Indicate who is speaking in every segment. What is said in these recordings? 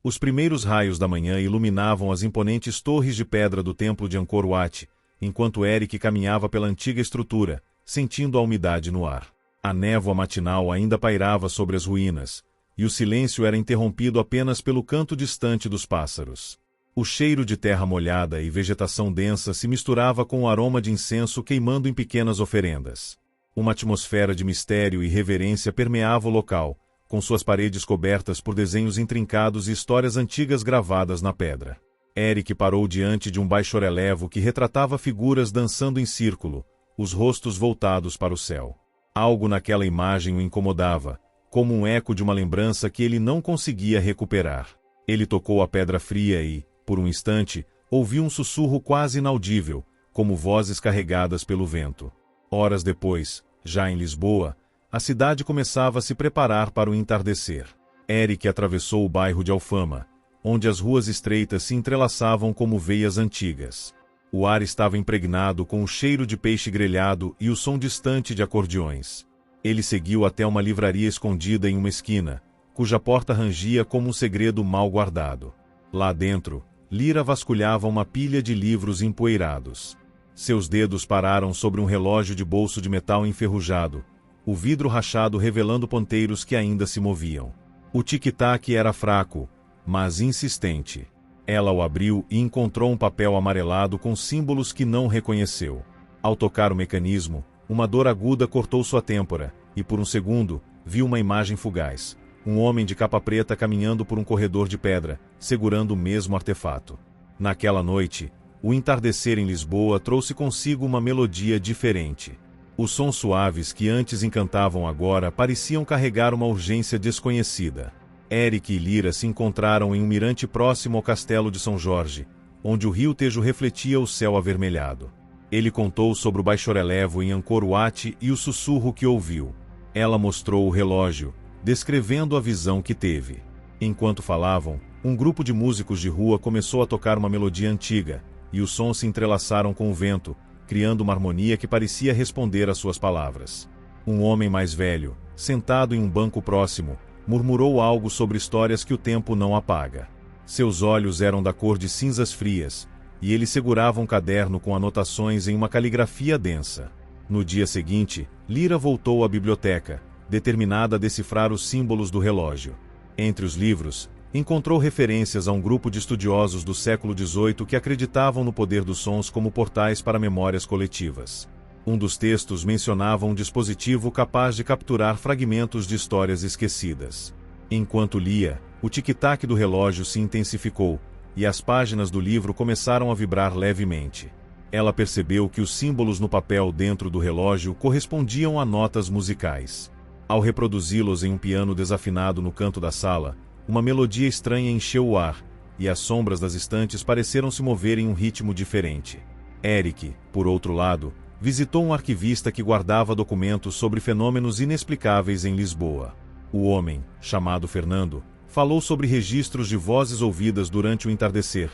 Speaker 1: Os primeiros raios da manhã iluminavam as imponentes torres de pedra do templo de Angkor Wat, enquanto Eric caminhava pela antiga estrutura, sentindo a umidade no ar. A névoa matinal ainda pairava sobre as ruínas, e o silêncio era interrompido apenas pelo canto distante dos pássaros. O cheiro de terra molhada e vegetação densa se misturava com o aroma de incenso queimando em pequenas oferendas. Uma atmosfera de mistério e reverência permeava o local, com suas paredes cobertas por desenhos intrincados e histórias antigas gravadas na pedra. Eric parou diante de um baixo-relevo que retratava figuras dançando em círculo, os rostos voltados para o céu. Algo naquela imagem o incomodava, como um eco de uma lembrança que ele não conseguia recuperar. Ele tocou a pedra fria e, por um instante, ouviu um sussurro quase inaudível, como vozes carregadas pelo vento. Horas depois, já em Lisboa, a cidade começava a se preparar para o entardecer. Eric atravessou o bairro de Alfama, onde as ruas estreitas se entrelaçavam como veias antigas. O ar estava impregnado com o cheiro de peixe grelhado e o som distante de acordeões. Ele seguiu até uma livraria escondida em uma esquina, cuja porta rangia como um segredo mal guardado. Lá dentro, Lyra vasculhava uma pilha de livros empoeirados. Seus dedos pararam sobre um relógio de bolso de metal enferrujado, o vidro rachado revelando ponteiros que ainda se moviam. O tic-tac era fraco, mas insistente. Ela o abriu e encontrou um papel amarelado com símbolos que não reconheceu. Ao tocar o mecanismo, uma dor aguda cortou sua têmpora, e por um segundo, viu uma imagem fugaz. Um homem de capa preta caminhando por um corredor de pedra, segurando o mesmo artefato. Naquela noite, o entardecer em Lisboa trouxe consigo uma melodia diferente. Os sons suaves que antes encantavam agora pareciam carregar uma urgência desconhecida. Eric e Lyra se encontraram em um mirante próximo ao castelo de São Jorge, onde o rio Tejo refletia o céu avermelhado. Ele contou sobre o baixo-relevo em Angkor Wat e o sussurro que ouviu. Ela mostrou o relógio, descrevendo a visão que teve. Enquanto falavam, um grupo de músicos de rua começou a tocar uma melodia antiga, e os sons se entrelaçaram com o vento, criando uma harmonia que parecia responder às suas palavras. Um homem mais velho, sentado em um banco próximo, murmurou algo sobre histórias que o tempo não apaga. Seus olhos eram da cor de cinzas frias, e ele segurava um caderno com anotações em uma caligrafia densa. No dia seguinte, Lyra voltou à biblioteca, determinada a decifrar os símbolos do relógio. Entre os livros, encontrou referências a um grupo de estudiosos do século XVIII que acreditavam no poder dos sons como portais para memórias coletivas. Um dos textos mencionava um dispositivo capaz de capturar fragmentos de histórias esquecidas. Enquanto lia, o tic-tac do relógio se intensificou, e as páginas do livro começaram a vibrar levemente. Ela percebeu que os símbolos no papel dentro do relógio correspondiam a notas musicais. Ao reproduzi-los em um piano desafinado no canto da sala, uma melodia estranha encheu o ar, e as sombras das estantes pareceram se mover em um ritmo diferente. Eric, por outro lado, visitou um arquivista que guardava documentos sobre fenômenos inexplicáveis em Lisboa. O homem, chamado Fernando, falou sobre registros de vozes ouvidas durante o entardecer,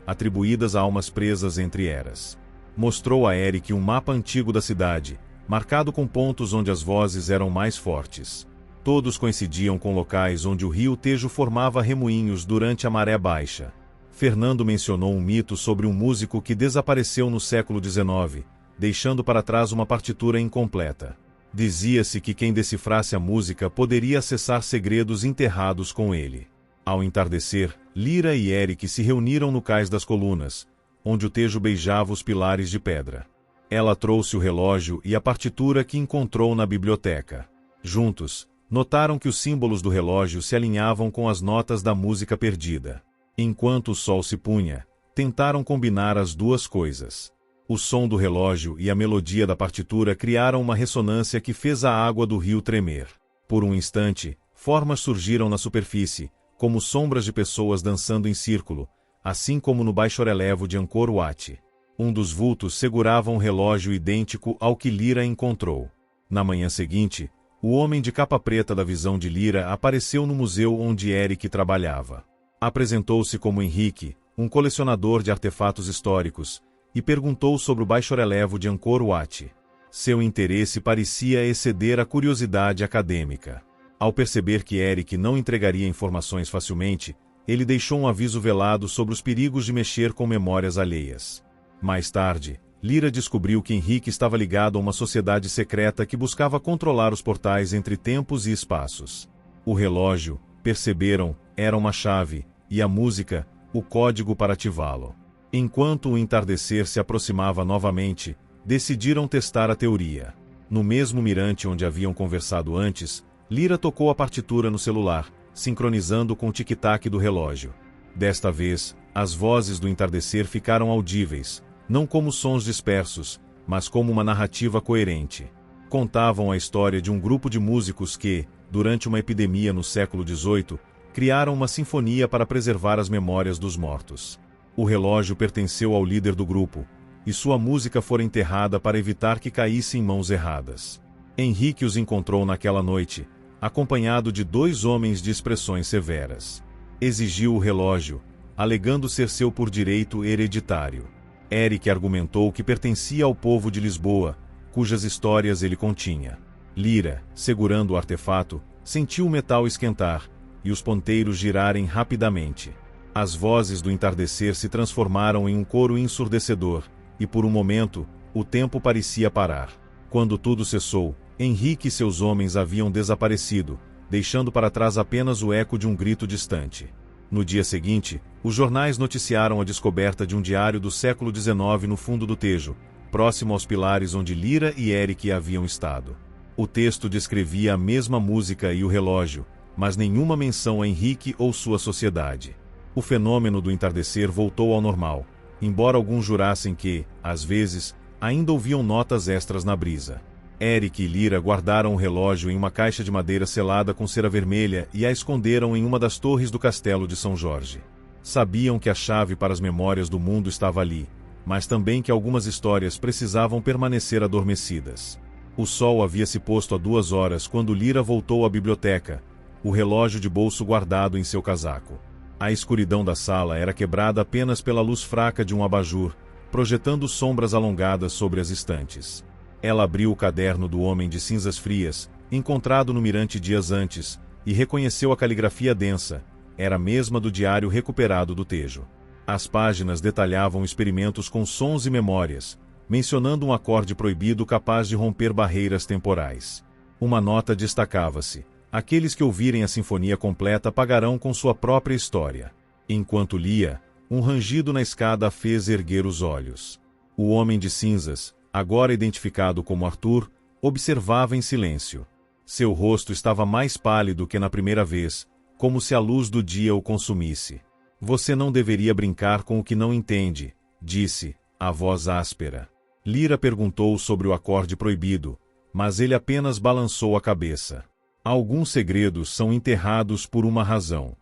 Speaker 1: atribuídas a almas presas entre eras. Mostrou a Eric um mapa antigo da cidade, marcado com pontos onde as vozes eram mais fortes. Todos coincidiam com locais onde o rio Tejo formava remoinhos durante a maré baixa. Fernando mencionou um mito sobre um músico que desapareceu no século XIX, deixando para trás uma partitura incompleta. Dizia-se que quem decifrasse a música poderia acessar segredos enterrados com ele. Ao entardecer, Lyra e Eric se reuniram no cais das colunas, onde o Tejo beijava os pilares de pedra. Ela trouxe o relógio e a partitura que encontrou na biblioteca. Juntos, notaram que os símbolos do relógio se alinhavam com as notas da música perdida. Enquanto o sol se punha, tentaram combinar as duas coisas. O som do relógio e a melodia da partitura criaram uma ressonância que fez a água do rio tremer. Por um instante, formas surgiram na superfície, como sombras de pessoas dançando em círculo, assim como no baixo-relevo de Angkor Wat. Um dos vultos segurava um relógio idêntico ao que Lyra encontrou. Na manhã seguinte, o homem de capa preta da visão de Lyra apareceu no museu onde Eric trabalhava. Apresentou-se como Henrique, um colecionador de artefatos históricos, e perguntou sobre o baixo-relevo de Angkor Wat. Seu interesse parecia exceder a curiosidade acadêmica. Ao perceber que Eric não entregaria informações facilmente, ele deixou um aviso velado sobre os perigos de mexer com memórias alheias. Mais tarde, Lyra descobriu que Henrique estava ligado a uma sociedade secreta que buscava controlar os portais entre tempos e espaços. O relógio, perceberam, era uma chave, e a música, o código para ativá-lo. Enquanto o entardecer se aproximava novamente, decidiram testar a teoria. No mesmo mirante onde haviam conversado antes, Lyra tocou a partitura no celular, sincronizando com o tic-tac do relógio. Desta vez, as vozes do entardecer ficaram audíveis, não como sons dispersos, mas como uma narrativa coerente. Contavam a história de um grupo de músicos que, durante uma epidemia no século XVIII, criaram uma sinfonia para preservar as memórias dos mortos. O relógio pertenceu ao líder do grupo, e sua música fora enterrada para evitar que caísse em mãos erradas. Henrique os encontrou naquela noite, acompanhado de 2 homens de expressões severas. Exigiu o relógio, alegando ser seu por direito hereditário. Eric argumentou que pertencia ao povo de Lisboa, cujas histórias ele continha. Lyra, segurando o artefato, sentiu o metal esquentar, e os ponteiros girarem rapidamente. As vozes do entardecer se transformaram em um coro ensurdecedor, e por um momento, o tempo parecia parar. Quando tudo cessou, Henrique e seus homens haviam desaparecido, deixando para trás apenas o eco de um grito distante. No dia seguinte, os jornais noticiaram a descoberta de um diário do século XIX no fundo do Tejo, próximo aos pilares onde Lyra e Eric haviam estado. O texto descrevia a mesma música e o relógio, mas nenhuma menção a Henrique ou sua sociedade. O fenômeno do entardecer voltou ao normal, embora alguns jurassem que, às vezes, ainda ouviam notas extras na brisa. Eric e Lyra guardaram o relógio em uma caixa de madeira selada com cera vermelha e a esconderam em uma das torres do castelo de São Jorge. Sabiam que a chave para as memórias do mundo estava ali, mas também que algumas histórias precisavam permanecer adormecidas. O sol havia se posto há 2 horas quando Lyra voltou à biblioteca, o relógio de bolso guardado em seu casaco. A escuridão da sala era quebrada apenas pela luz fraca de um abajur, projetando sombras alongadas sobre as estantes. Ela abriu o caderno do homem de cinzas frias, encontrado no mirante dias antes, e reconheceu a caligrafia densa, era a mesma do diário recuperado do Tejo. As páginas detalhavam experimentos com sons e memórias, mencionando um acorde proibido capaz de romper barreiras temporais. Uma nota destacava-se: aqueles que ouvirem a sinfonia completa pagarão com sua própria história. Enquanto lia, um rangido na escada a fez erguer os olhos. O homem de cinzas, agora identificado como Arthur, observava em silêncio. Seu rosto estava mais pálido que na primeira vez, como se a luz do dia o consumisse. Você não deveria brincar com o que não entende, disse, a voz áspera. Lyra perguntou sobre o acorde proibido, mas ele apenas balançou a cabeça. Alguns segredos são enterrados por uma razão.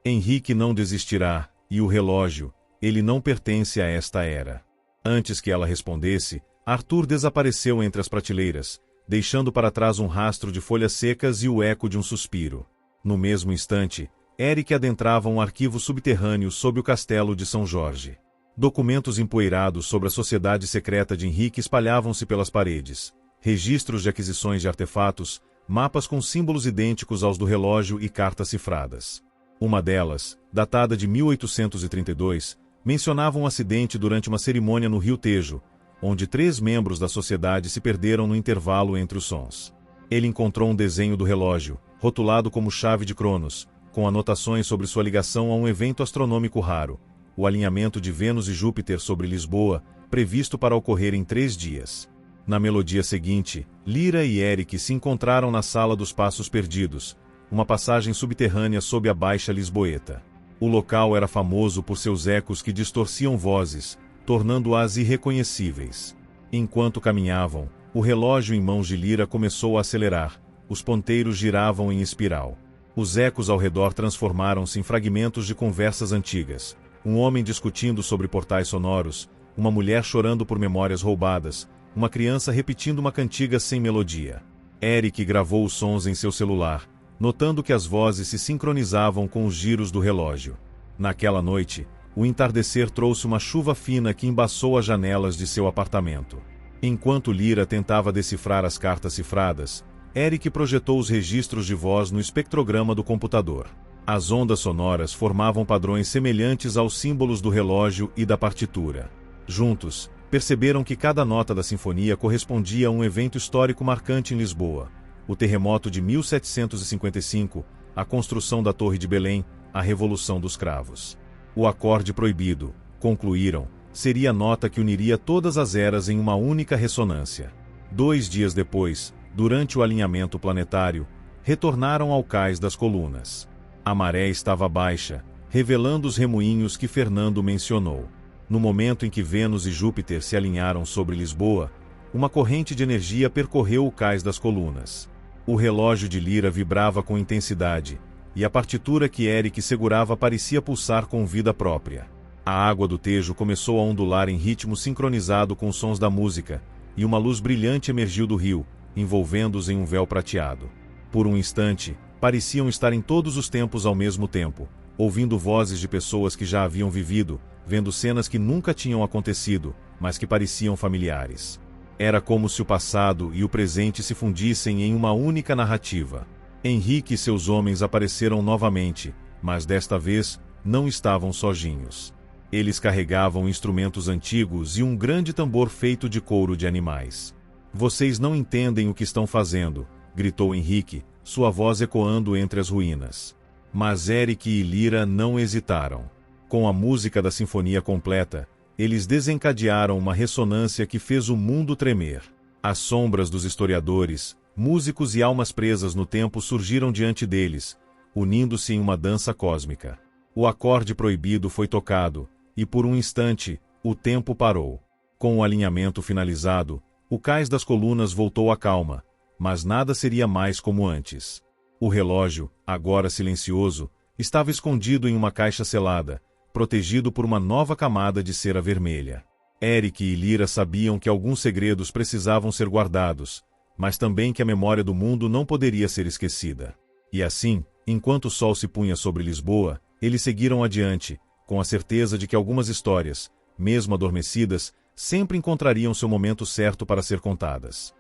Speaker 1: Henrique não desistirá, e o relógio, ele não pertence a esta era. Antes que ela respondesse, Arthur desapareceu entre as prateleiras, deixando para trás um rastro de folhas secas e o eco de um suspiro. No mesmo instante, Eric adentrava um arquivo subterrâneo sob o castelo de São Jorge. Documentos empoeirados sobre a sociedade secreta de Henrique espalhavam-se pelas paredes. Registros de aquisições de artefatos, mapas com símbolos idênticos aos do relógio e cartas cifradas. Uma delas, datada de 1832, mencionava um acidente durante uma cerimônia no Rio Tejo, onde 3 membros da sociedade se perderam no intervalo entre os sons. Ele encontrou um desenho do relógio, rotulado como chave de Cronos, com anotações sobre sua ligação a um evento astronômico raro, o alinhamento de Vênus e Júpiter sobre Lisboa, previsto para ocorrer em 3 dias. Na melodia seguinte, Lyra e Eric se encontraram na Sala dos Passos Perdidos, uma passagem subterrânea sob a Baixa Lisboeta. O local era famoso por seus ecos que distorciam vozes, tornando-as irreconhecíveis. Enquanto caminhavam, o relógio em mãos de Lyra começou a acelerar, os ponteiros giravam em espiral. Os ecos ao redor transformaram-se em fragmentos de conversas antigas. Um homem discutindo sobre portais sonoros, uma mulher chorando por memórias roubadas, uma criança repetindo uma cantiga sem melodia. Eric gravou os sons em seu celular, notando que as vozes se sincronizavam com os giros do relógio. Naquela noite, o entardecer trouxe uma chuva fina que embaçou as janelas de seu apartamento. Enquanto Lyra tentava decifrar as cartas cifradas, Eric projetou os registros de voz no espectrograma do computador. As ondas sonoras formavam padrões semelhantes aos símbolos do relógio e da partitura. Juntos, perceberam que cada nota da sinfonia correspondia a um evento histórico marcante em Lisboa: o terremoto de 1755, a construção da Torre de Belém, a Revolução dos Cravos. O acorde proibido, concluíram, seria a nota que uniria todas as eras em uma única ressonância. 2 dias depois, durante o alinhamento planetário, retornaram ao cais das colunas. A maré estava baixa, revelando os remoinhos que Fernando mencionou. No momento em que Vênus e Júpiter se alinharam sobre Lisboa, uma corrente de energia percorreu o cais das colunas. O relógio de Lira vibrava com intensidade, e a partitura que Eric segurava parecia pulsar com vida própria. A água do Tejo começou a ondular em ritmo sincronizado com os sons da música, e uma luz brilhante emergiu do rio, envolvendo-os em um véu prateado. Por um instante, pareciam estar em todos os tempos ao mesmo tempo, ouvindo vozes de pessoas que já haviam vivido, vendo cenas que nunca tinham acontecido, mas que pareciam familiares. Era como se o passado e o presente se fundissem em uma única narrativa. Henrique e seus homens apareceram novamente, mas desta vez não estavam sozinhos. Eles carregavam instrumentos antigos e um grande tambor feito de couro de animais. "Vocês não entendem o que estão fazendo", gritou Henrique, sua voz ecoando entre as ruínas. Mas Eric e Lira não hesitaram. Com a música da sinfonia completa, eles desencadearam uma ressonância que fez o mundo tremer. As sombras dos historiadores, músicos e almas presas no tempo surgiram diante deles, unindo-se em uma dança cósmica. O acorde proibido foi tocado, e por um instante, o tempo parou. Com o alinhamento finalizado, o cais das colunas voltou à calma, mas nada seria mais como antes. O relógio, agora silencioso, estava escondido em uma caixa selada, protegido por uma nova camada de cera vermelha. Eric e Lira sabiam que alguns segredos precisavam ser guardados, mas também que a memória do mundo não poderia ser esquecida. E assim, enquanto o sol se punha sobre Lisboa, eles seguiram adiante, com a certeza de que algumas histórias, mesmo adormecidas, sempre encontrariam seu momento certo para ser contadas.